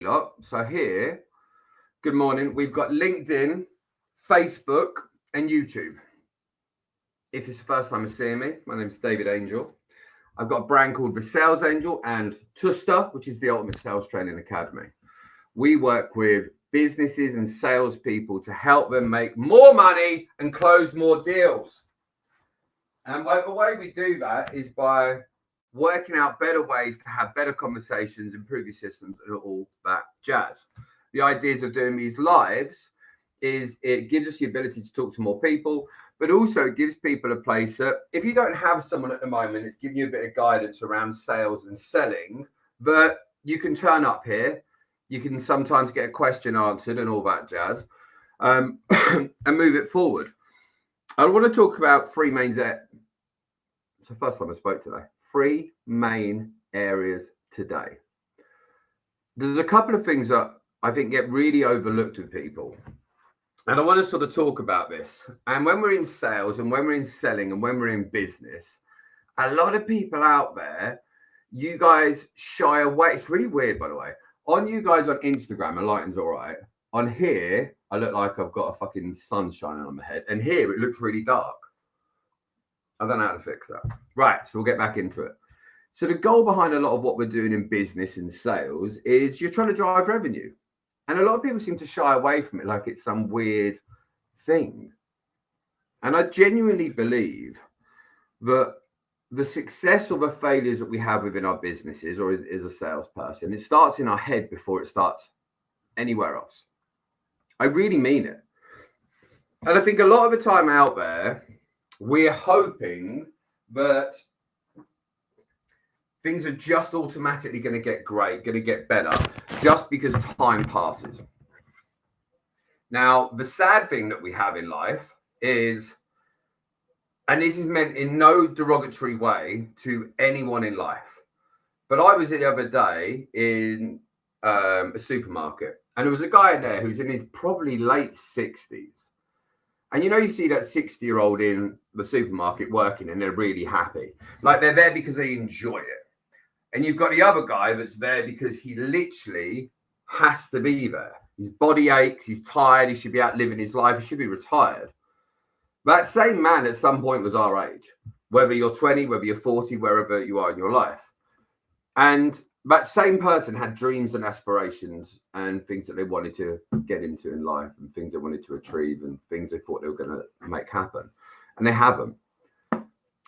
lot. So here, good morning. We've got LinkedIn, Facebook, and YouTube. If it's the first time you're seeing me, my name is David Angel. I've got a brand called The Sales Angel and Tusta, which is the Ultimate Sales Training Academy. We work with businesses and salespeople to help them make more money and close more deals. And the way we do that is by working out better ways to have better conversations, improve your systems, and all that jazz. The ideas of doing these lives is it gives us the ability to talk to more people, but also it gives people a place that if you don't have someone at the moment, it's giving you a bit of guidance around sales and selling, that you can turn up here. You can sometimes get a question answered and all that jazz, and move it forward. I want to talk about three main. It's the first time I spoke today. Three main areas today. There's a couple of things that I think get really overlooked with people. And I want to sort of talk about this. And when we're in sales and when we're in selling and when we're in business, a lot of people out there, you guys shy away. It's really weird, by the way. On you guys on Instagram, the lighting's all right. On here, I look like I've got a fucking sun shining on my head. And here, it looks really dark. I don't know how to fix that. Right, so we'll get back into it. So the goal behind a lot of what we're doing in business and sales is you're trying to drive revenue. And a lot of people seem to shy away from it like it's some weird thing. And I genuinely believe that the success or the failures that we have within our businesses or as a salesperson, it starts in our head before it starts anywhere else. I really mean it. And I think a lot of the time out there, we're hoping that things are just automatically going to get great, going to get better, just because time passes. Now, the sad thing that we have in life is, and this is meant in no derogatory way to anyone in life, but I was the other day in a supermarket, and there was a guy in there who's in his probably late 60s. And you see that 60-year-old in the supermarket working and they're really happy. Like they're there because they enjoy it. And you've got the other guy that's there because he literally has to be there. His body aches, he's tired, he should be out living his life, he should be retired. That same man at some point was our age, whether you're 20, whether you're 40, wherever you are in your life. And that same person had dreams and aspirations and things that they wanted to get into in life and things they wanted to achieve and things they thought they were going to make happen. And they haven't. And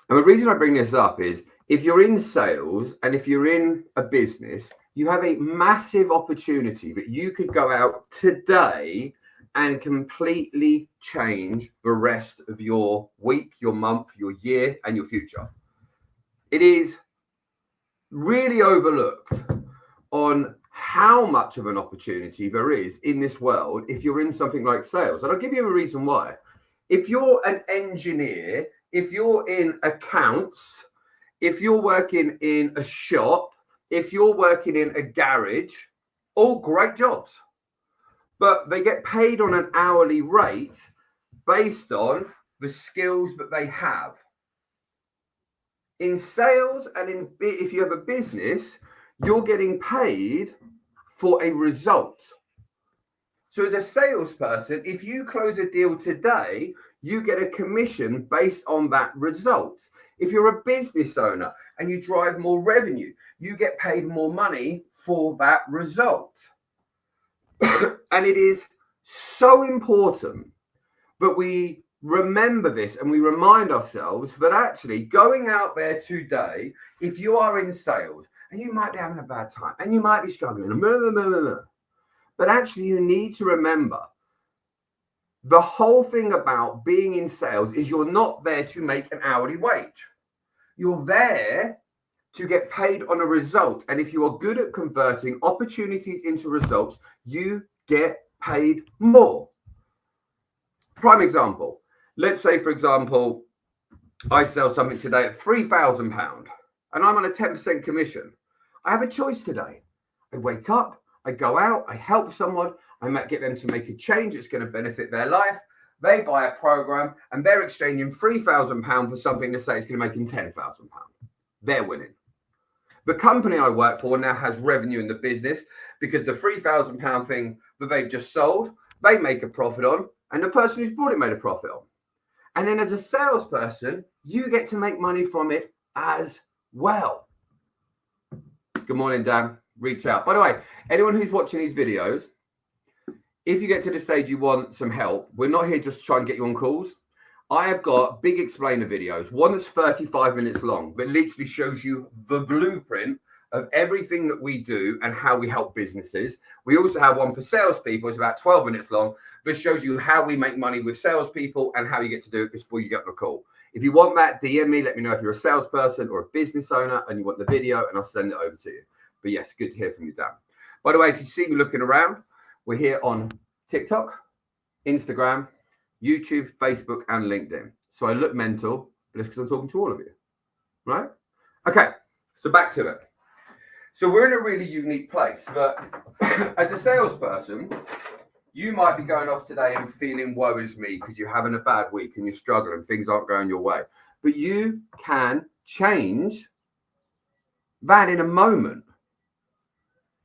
the reason I bring this up is if you're in sales and if you're in a business, you have a massive opportunity that you could go out today and completely change the rest of your week, your month, your year, and your future. It is really overlooked on how much of an opportunity there is in this world if you're in something like sales. And I'll give you a reason why. If you're an engineer, if you're in accounts, if you're working in a shop, if you're working in a garage, all great jobs. But they get paid on an hourly rate based on the skills that they have. In sales and if you have a business, you're getting paid for a result. So as a salesperson, if you close a deal today, you get a commission based on that result. If you're a business owner and you drive more revenue, you get paid more money for that result. And it is so important that we remember this and we remind ourselves that actually going out there today, if you are in sales and you might be having a bad time and you might be struggling, but actually you need to remember the whole thing about being in sales is you're not there to make an hourly wage. You're there to get paid on a result. And if you are good at converting opportunities into results, you get paid more. Prime example. Let's say, for example, I sell something today at £3,000 and I'm on a 10% commission. I have a choice today. I wake up, I go out, I help someone, I might get them to make a change that's going to benefit their life. They buy a program and they're exchanging £3,000 for something to say it's going to make them £10,000. They're winning. The company I work for now has revenue in the business because the £3,000 thing that they've just sold, they make a profit on, and the person who's bought it made a profit on. And then as a salesperson, you get to make money from it as well. Good morning, Dan. Reach out. By the way, anyone who's watching these videos, if you get to the stage you want some help, we're not here just to try and get you on calls. I have got big explainer videos, one that's 35 minutes long, but literally shows you the blueprint of everything that we do and how we help businesses. We also have one for salespeople. It's about 12 minutes long, but shows you how we make money with salespeople and how you get to do it before you get on the call. If you want that, DM me. Let me know if you're a salesperson or a business owner and you want the video, and I'll send it over to you. But yes, good to hear from you, Dan. By the way, if you see me looking around, we're here on TikTok, Instagram, YouTube, Facebook, and LinkedIn. So I look mental, but it's because I'm talking to all of you, right? Okay, so back to it. So we're in a really unique place. But as a salesperson, you might be going off today and feeling woe is me because you're having a bad week and you're struggling, things aren't going your way. But you can change that in a moment.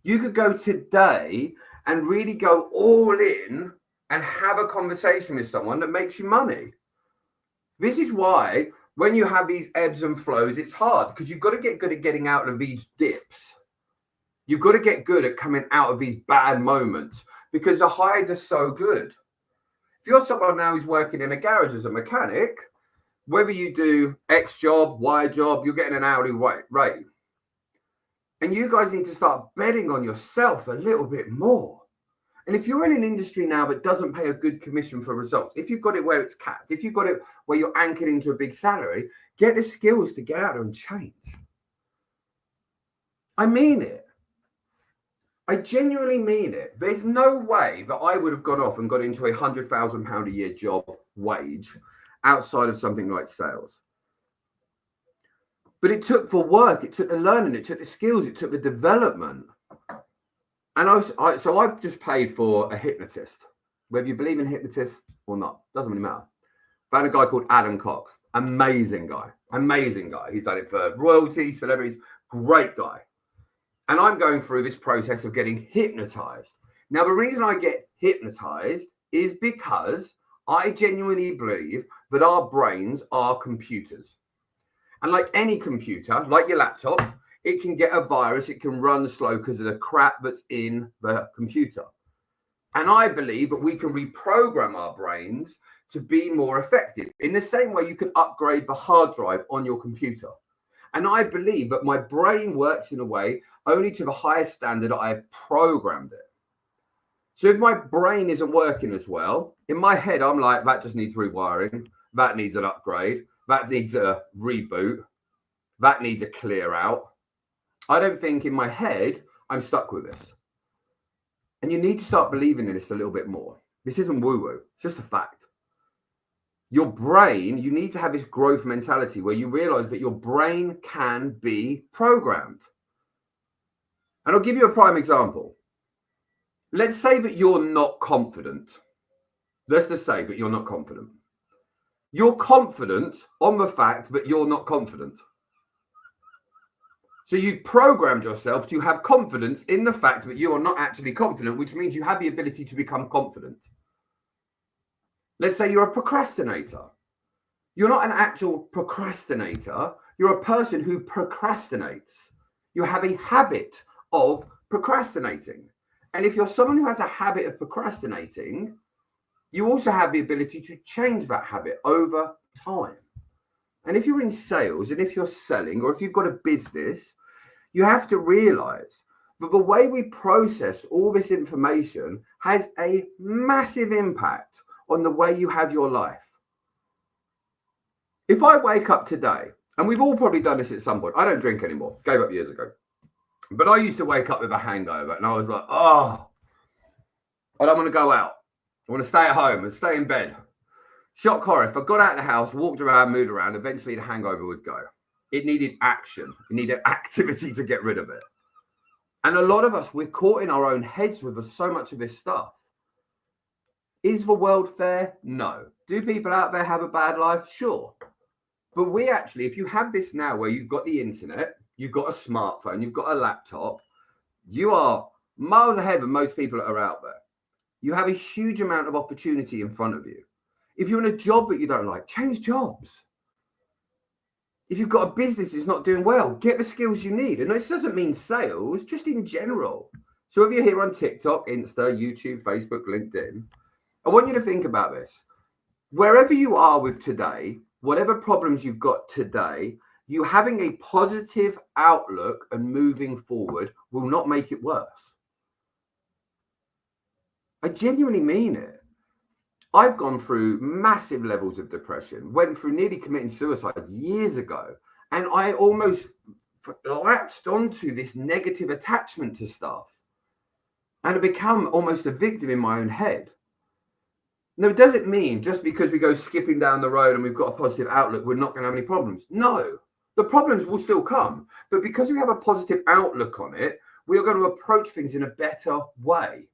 You could go today and really go all in and have a conversation with someone that makes you money. This is why when you have these ebbs and flows, it's hard because you've got to get good at getting out of these dips. You've got to get good at coming out of these bad moments because the highs are so good. If you're someone now who's working in a garage as a mechanic, whether you do X job, Y job, you're getting an hourly rate. And you guys need to start betting on yourself a little bit more. And if you're in an industry now that doesn't pay a good commission for results, if you've got it where it's capped, if you've got it where you're anchored into a big salary, get the skills to get out there and change. I mean it. I genuinely mean it. There's no way that I would have gone off and got into a £100,000 a year job wage outside of something like sales. But it took the work, it took the learning, it took the skills, it took the development. And so I just paid for a hypnotist, whether you believe in hypnotists or not, doesn't really matter. Found a guy called Adam Cox, amazing guy. He's done it for royalty, celebrities, great guy. And I'm going through this process of getting hypnotized. Now, the reason I get hypnotized is because I genuinely believe that our brains are computers. And like any computer, like your laptop, it can get a virus, it can run slow because of the crap that's in the computer. And I believe that we can reprogram our brains to be more effective. In the same way you can upgrade the hard drive on your computer. And I believe that my brain works in a way only to the highest standard I have programmed it. So if my brain isn't working as well, in my head, I'm like, that just needs rewiring. That needs an upgrade. That needs a reboot. That needs a clear out. I don't think in my head, I'm stuck with this. And you need to start believing in this a little bit more. This isn't woo-woo. It's just a fact. Your brain, you need to have this growth mentality where you realize that your brain can be programmed. And I'll give you a prime example. Let's say that you're not confident. Let's just say that you're not confident. You're confident on the fact that you're not confident. So you've programmed yourself to have confidence in the fact that you are not actually confident, which means you have the ability to become confident. Let's say you're a procrastinator. You're not an actual procrastinator. You're a person who procrastinates. You have a habit of procrastinating. And if you're someone who has a habit of procrastinating, you also have the ability to change that habit over time. And if you're in sales and if you're selling or if you've got a business, you have to realize that the way we process all this information has a massive impact on the way you have your life. If I wake up today, and we've all probably done this at some point, I don't drink anymore, gave up years ago. But I used to wake up with a hangover and I was like, oh, I don't want to go out. I want to stay at home and stay in bed. Shock horror. If I got out of the house, walked around, moved around, eventually the hangover would go. It needed action. It needed activity to get rid of it. And a lot of us, we're caught in our own heads with so much of this stuff. Is the world fair? No. Do people out there have a bad life? Sure. But we actually, if you have this now where you've got the internet, you've got a smartphone, you've got a laptop, you are miles ahead of most people that are out there. You have a huge amount of opportunity in front of you. If you're in a job that you don't like, change jobs. If you've got a business that's not doing well, get the skills you need. And this doesn't mean sales, just in general. So if you're here on TikTok, Insta, YouTube, Facebook, LinkedIn, I want you to think about this. Wherever you are with today, whatever problems you've got today, you having a positive outlook and moving forward will not make it worse. I genuinely mean it. I've gone through massive levels of depression, went through nearly committing suicide years ago, and I almost latched onto this negative attachment to stuff and I become almost a victim in my own head. Now, does it mean just because we go skipping down the road and we've got a positive outlook, we're not going to have any problems? No, the problems will still come. But because we have a positive outlook on it, we are going to approach things in a better way.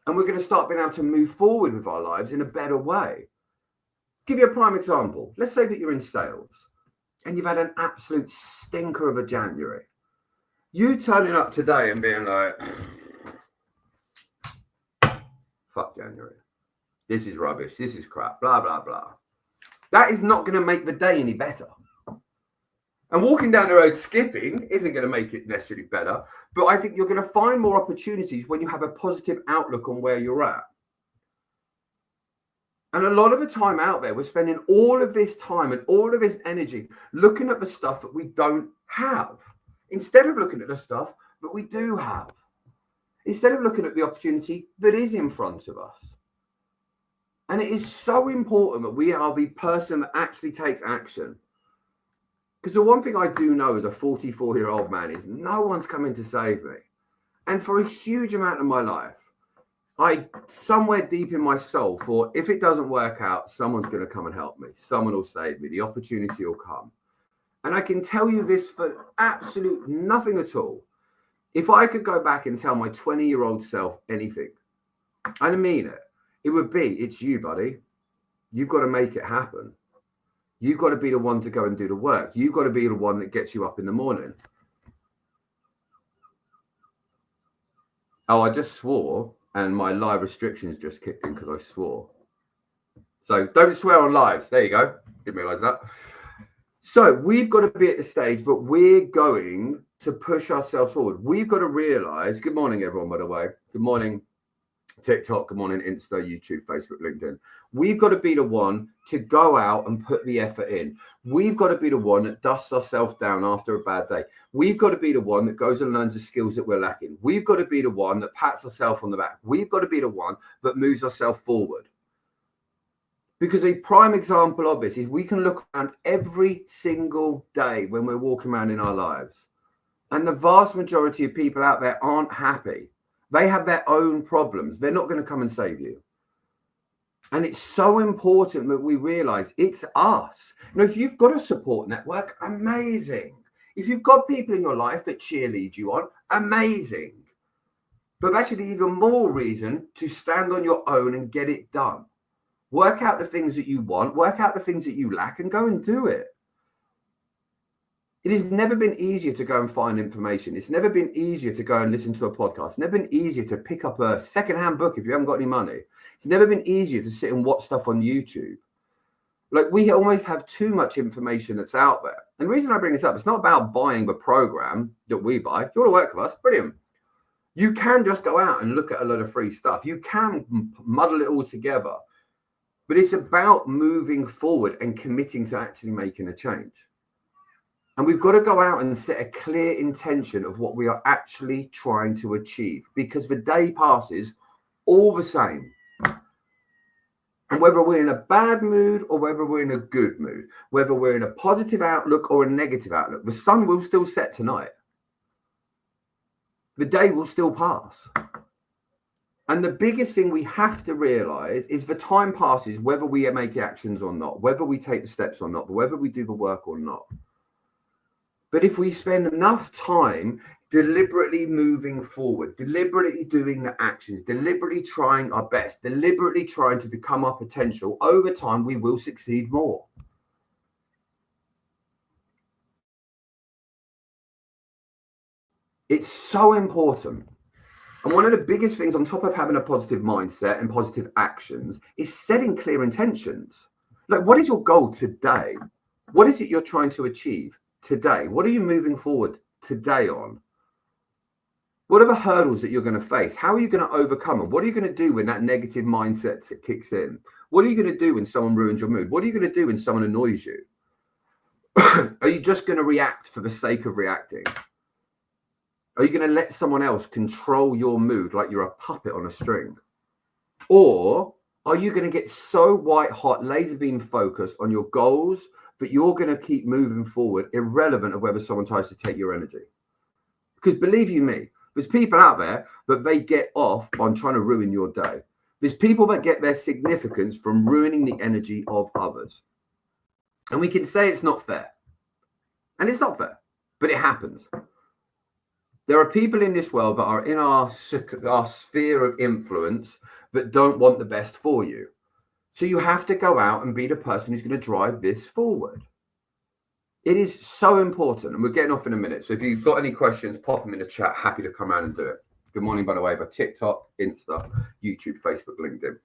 And we're going to start being able to move forward with our lives in a better way. Give you a prime example. Let's say that you're in sales and you've had an absolute stinker of a January. You turning up today and being like, fuck January. This is rubbish. This is crap. Blah, blah, blah. That is not going to make the day any better. And walking down the road skipping isn't going to make it necessarily better. But I think you're going to find more opportunities when you have a positive outlook on where you're at. And a lot of the time out there, we're spending all of this time and all of this energy looking at the stuff that we don't have, instead of looking at the stuff that we do have, instead of looking at the opportunity that is in front of us. And it is so important that we are the person that actually takes action. Because the one thing I do know as a 44-year-old man is no one's coming to save me. And for a huge amount of my life, I, somewhere deep in my soul, thought if it doesn't work out, someone's going to come and help me. Someone will save me. The opportunity will come. And I can tell you this for absolute nothing at all. If I could go back and tell my 20-year-old self anything, and I mean it, it would be, it's you, buddy. You've got to make it happen. You've got to be the one to go and do the work. You've got to be the one that gets you up in the morning. Oh, I just swore and my live restrictions just kicked in because I swore. So don't swear on lives. There you go. Didn't realize that. So we've got to be at the stage that we're going to push ourselves forward. We've got to realize, good morning, everyone, by the way. Good morning, TikTok. Good morning, Insta, YouTube, Facebook, LinkedIn. We've got to be the one to go out and put the effort in. We've got to be the one that dusts ourselves down after a bad day. We've got to be the one that goes and learns the skills that we're lacking. We've got to be the one that pats ourselves on the back. We've got to be the one that moves ourselves forward. Because a prime example of this is we can look around every single day when we're walking around in our lives. And the vast majority of people out there aren't happy. They have their own problems. They're not going to come and save you. And it's so important that we realize it's us. You know, if you've got a support network, amazing. If you've got people in your life that cheerlead you on, amazing. But actually even more reason to stand on your own and get it done. Work out the things that you want, work out the things that you lack and go and do it. It has never been easier to go and find information. It's never been easier to go and listen to a podcast. It's never been easier to pick up a secondhand book if you haven't got any money. It's never been easier to sit and watch stuff on YouTube. Like, we almost have too much information that's out there. And the reason I bring this up, it's not about buying the program that we buy. If you want to work with us, brilliant. You can just go out and look at a lot of free stuff. You can muddle it all together. But it's about moving forward and committing to actually making a change. And we've got to go out and set a clear intention of what we are actually trying to achieve, because the day passes all the same. And whether we're in a bad mood or whether we're in a good mood, whether we're in a positive outlook or a negative outlook, the sun will still set tonight. The day will still pass. And the biggest thing we have to realize is the time passes, whether we make actions or not, whether we take the steps or not, whether we do the work or not. But if we spend enough time deliberately moving forward, deliberately doing the actions, deliberately trying our best, deliberately trying to become our potential, over time, we will succeed more. It's so important. And one of the biggest things on top of having a positive mindset and positive actions is setting clear intentions. Like, what is your goal today? What is it you're trying to achieve today? What are you moving forward today on? What are the hurdles that you're going to face? How are you going to overcome them? What are you going to do when that negative mindset kicks in? What are you going to do when someone ruins your mood? What are you going to do when someone annoys you? Are you just going to react for the sake of reacting? Are you going to let someone else control your mood like you're a puppet on a string? Or are you going to get so white hot, laser beam focused on your goals that you're going to keep moving forward, irrelevant of whether someone tries to take your energy? Because believe you me, there's people out there that they get off on trying to ruin your day. There's people that get their significance from ruining the energy of others. And we can say it's not fair. And it's not fair, but it happens. There are people in this world that are in our sphere of influence that don't want the best for you. So you have to go out and be the person who's going to drive this forward. It is so important. And we're getting off in a minute. So if you've got any questions, pop them in the chat. Happy to come around and do it. Good morning, by the way, by TikTok, Insta, YouTube, Facebook, LinkedIn.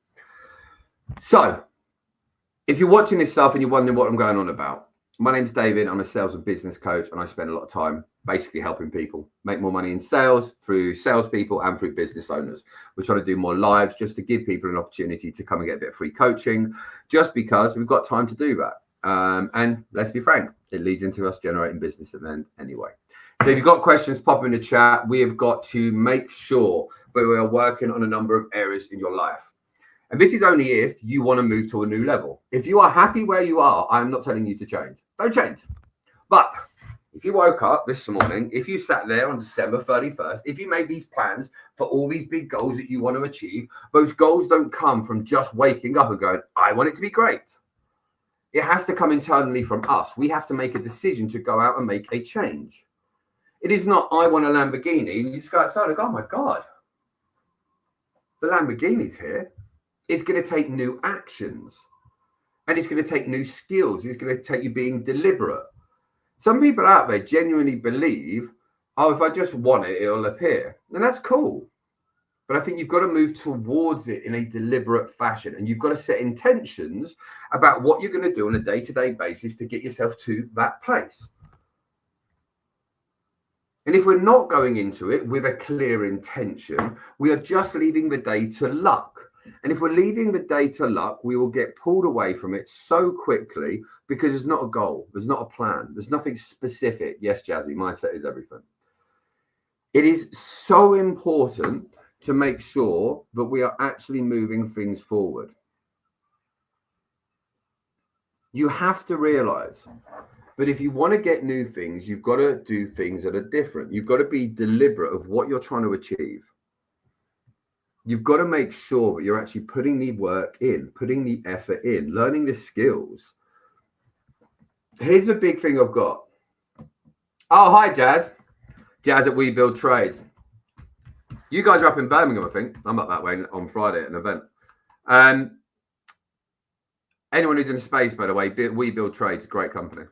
So if you're watching this stuff and you're wondering what I'm going on about, my name's David. I'm a sales and business coach, and I spend a lot of time basically helping people make more money in sales through salespeople and through business owners. We're trying to do more lives just to give people an opportunity to come and get a bit of free coaching, just because we've got time to do that. And let's be frank, it leads into us generating business at the end anyway. So if you've got questions, pop in the chat. We have got to make sure that we are working on a number of areas in your life. And this is only if you want to move to a new level. If you are happy where you are, I'm not telling you to change. Don't change. But if you woke up this morning, if you sat there on December 31st, if you made these plans for all these big goals that you want to achieve, those goals don't come from just waking up and going, I want it to be great. It has to come internally from us. We have to make a decision to go out and make a change. It is not, I want a Lamborghini, and you just go outside and go, oh my God, the Lamborghini's here. It's going to take new actions, and it's going to take new skills. It's going to take you being deliberate. Some people out there genuinely believe, oh, if I just want it, it'll appear. And that's cool. But I think you've got to move towards it in a deliberate fashion. And you've got to set intentions about what you're going to do on a day-to-day basis to get yourself to that place. And if we're not going into it with a clear intention, we are just leaving the day to luck. And if we're leaving the day to luck, we will get pulled away from it so quickly because there's not a goal. There's not a plan. There's nothing specific. Yes, Jazzy, mindset is everything. It is so important to make sure that we are actually moving things forward. You have to realize that if you want to get new things, you've got to do things that are different. You've got to be deliberate of what you're trying to achieve. You've got to make sure that you're actually putting the work in, putting the effort in, learning the skills. Here's the big thing I've got. Oh, hi, Jazz. Jazz at We Build Trades. You guys are up in Birmingham, I think. I'm up that way on Friday at an event. Anyone who's in space, by the way, We Build Trades, great company.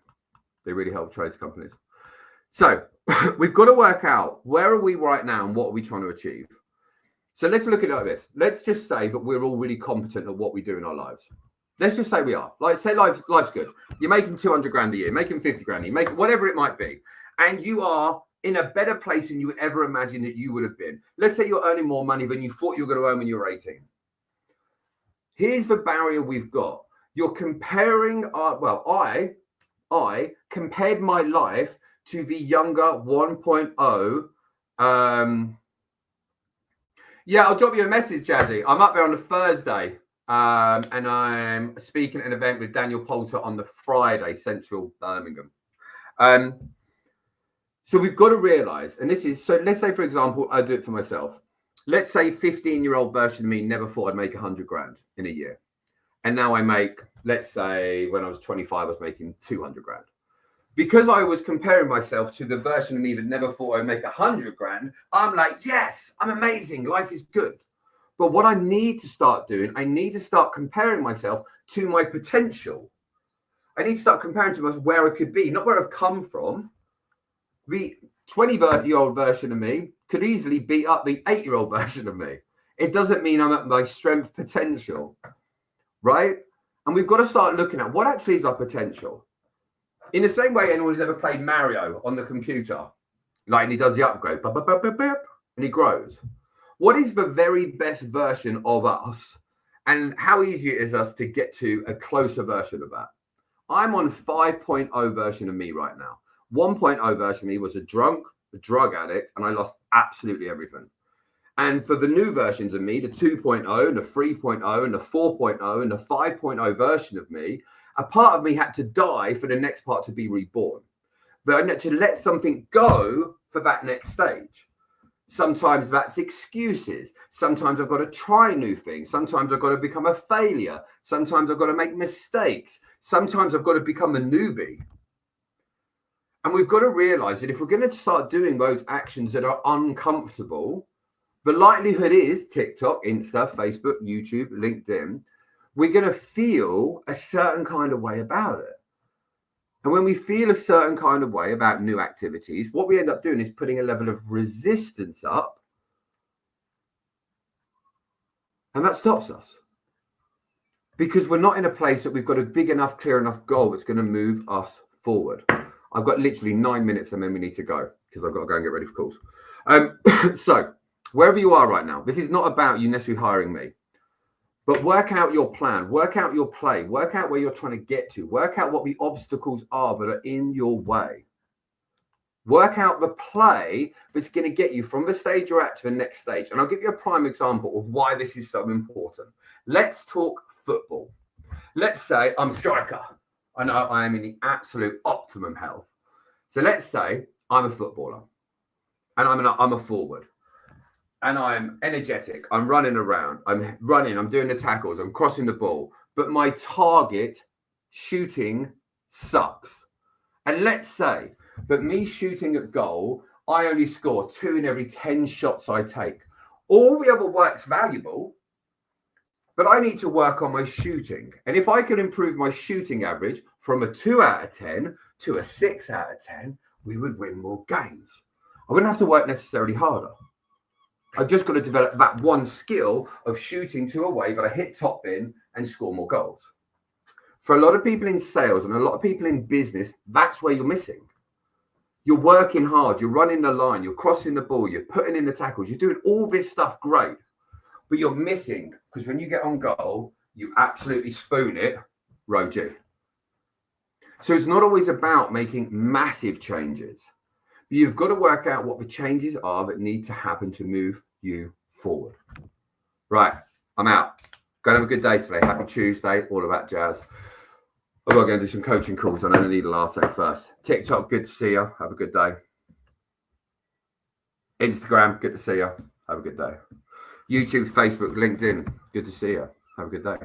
They really help trades companies. So we've got to work out, where are we right now and what are we trying to achieve? So let's look at it like this. Let's just say that we're all really competent at what we do in our lives. Let's just say we are. Like, say life's good. You're making 200 grand a year, making 50 grand a year, make whatever it might be. And you are in a better place than you would ever imagine that you would have been. Let's say you're earning more money than you thought you were going to earn when you were 18. Here's the barrier we've got. You're comparing I compared my life to the younger 1.0. Yeah, I'll drop you a message, Jazzy. I'm up there on the Thursday, and I'm speaking at an event with Daniel Poulter on the Friday, Central Birmingham. So we've got to realize, and this is, so let's say, for example, I do it for myself. Let's say 15-year-old version of me never thought I'd make 100 grand in a year. And now I make, let's say when I was 25, I was making 200 grand. Because I was comparing myself to the version of me that never thought I'd make 100 grand, I'm like, yes, I'm amazing. Life is good. But what I need to start doing, I need to start comparing myself to my potential. I need to start comparing to myself where I could be, not where I've come from. The 20-year-old version of me could easily beat up the 8-year-old version of me. It doesn't mean I'm at my strength potential, right? And we've got to start looking at what actually is our potential. In the same way anyone who's ever played Mario on the computer, like, and he does the upgrade, and he grows. What is the very best version of us, and how easy it is us to get to a closer version of that? I'm on 5.0 version of me right now. 1.0 version of me was a drunk, a drug addict, and I lost absolutely everything. And for the new versions of me, the 2.0 and the 3.0 and the 4.0 and the 5.0 version of me, a part of me had to die for the next part to be reborn. But I had to let something go for that next stage. Sometimes that's excuses. Sometimes I've got to try new things. Sometimes I've got to become a failure. Sometimes I've got to make mistakes. Sometimes I've got to become a newbie. And we've got to realize that if we're going to start doing those actions that are uncomfortable, the likelihood is TikTok, Insta, Facebook, YouTube, LinkedIn, we're going to feel a certain kind of way about it. And when we feel a certain kind of way about new activities, what we end up doing is putting a level of resistance up. And that stops us. Because we're not in a place that we've got a big enough, clear enough goal that's going to move us forward. I've got literally 9 minutes and then we need to go because I've got to go and get ready for calls. So wherever you are right now, this is not about you necessarily hiring me, but work out your plan, work out your play, work out where you're trying to get to, work out what the obstacles are that are in your way. Work out the play that's going to get you from the stage you're at to the next stage. And I'll give you a prime example of why this is so important. Let's talk football. Let's say I'm a striker. I know I am in the absolute optimum health. So let's say I'm a footballer and I'm a forward and I'm energetic. I'm running around. I'm doing the tackles. I'm crossing the ball. But my target shooting sucks. And let's say that me shooting at goal, I only score 2 in every 10 shots I take. All the other work's valuable, but I need to work on my shooting. And if I can improve my shooting average from a 2 out of 10 to a 6 out of 10, we would win more games. I wouldn't have to work necessarily harder. I've just got to develop that one skill of shooting to a way that I hit top bin and score more goals. For a lot of people in sales and a lot of people in business, that's where you're missing. You're working hard, you're running the line, you're crossing the ball, you're putting in the tackles, you're doing all this stuff great. But you're missing, because when you get on goal, you absolutely spoon it, row G. So it's not always about making massive changes. But you've got to work out what the changes are that need to happen to move you forward. Right, I'm out. Go and have a good day today. Happy Tuesday, all of that jazz. I've got to go and do some coaching calls. I know I need a latte first. TikTok, good to see you. Have a good day. Instagram, good to see you. Have a good day. YouTube, Facebook, LinkedIn, good to see you. Have a good day.